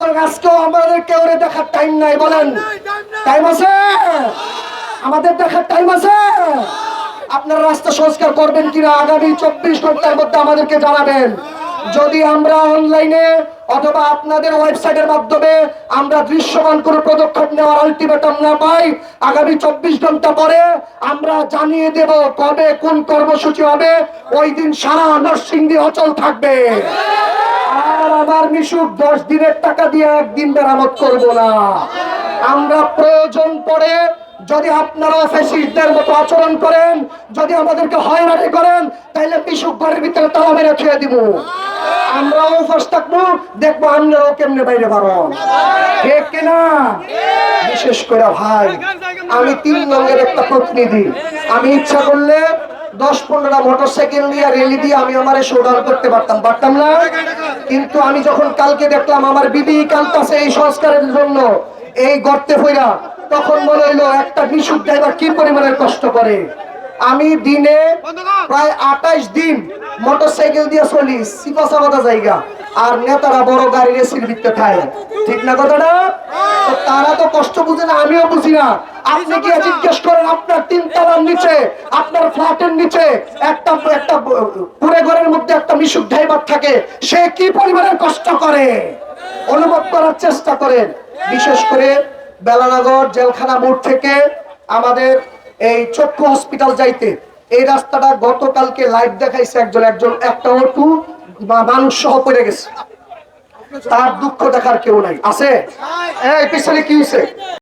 সুতরাং আজকেও আমাদের কেউ দেখার টাইম নাই, বলেন টাইম আছে? আমাদের দেখার টাইম আছে? আপনারা রাস্তা সংস্কার করবেন কিনা আগামী 24 ঘন্টার মধ্যে আমাদেরকে জানাবেন। যদি আমরা অনলাইনে অথবা আপনাদের ওয়েবসাইটের মাধ্যমে আমরা দৃশ্যমান কোনো পদক্ষেপ নেওয়ার আলটিমেটাম না পাই, আগামী 24 ঘন্টা পরে আমরা জানিয়ে দেব কবে কোন কর্মসূচি হবে। ওই দিন সারা নরসিংদী অচল থাকবে। আর আমার মিশুক 10 দিনের টাকা দিয়ে একদিন মেরামত করব না। আমরা প্রয়োজন পড়ে যদি আপনারা ফ্যাসিস্টদের মতো আচরণ করেন, যদি আমাদেরকে হয়রানি করেন, তাহলে মিশুক ঘরের ভিতরে তালা মেরে ছুঁয়ে দিব। আমরাও ফাঁস থাকবো, দেখবো আপনারাও কেমনে বাইরে পারো। ঠিক কিনা? বিশেষ করে ভাই, আমি 3 রঙের একটা প্রতিনিধি। আমি ইচ্ছা করলে 10-15টা মোটরসাইকেল নিয়ে রেলি দিয়ে আমি আমার শোডাউন করতে পারতাম না। কিন্তু আমি যখন কালকে দেখলাম আমার বিবি কাঁদতেছে এই সংস্কারের জন্য এই গর্তে ফইরা, তখন মনে হইলো একটা মিশুক ড্রাইভার কি পরিমাণের কষ্ট করে। আমি দিনে প্রায় 28 দিন মোটরসাইকেল দিয়ে চলি সিপাসাবাদা জায়গা, আর নেতারা বড় গাড়ির এসির ভিতরে খায়। ঠিক না কথাটা? তো তারা তো কষ্ট বুঝে না, আমিও বুঝি না। আপনি কি জিজ্ঞেস করেন আপনার 3 তলার নিচে, আপনার ফ্ল্যাটের নিচে একটা পুরে ঘরের মধ্যে একটা মিশুক ড্রাইভার থাকে, সে কি পরিমাণের কষ্ট করে অনুভব করার চেষ্টা করেন। বিশেষ করে বেলানগর জেলখানা মোড় থেকে আমাদের এই চক্ষু হসপিটাল যাইতে এই রাস্তাটা গতকালকে লাইভ দেখাইছে একজন একটা অটো মানুষ সহ পড়ে গেছে। তার দুঃখ দেখার কেউ নাই আছে? এই পিছনে কি হয়েছে?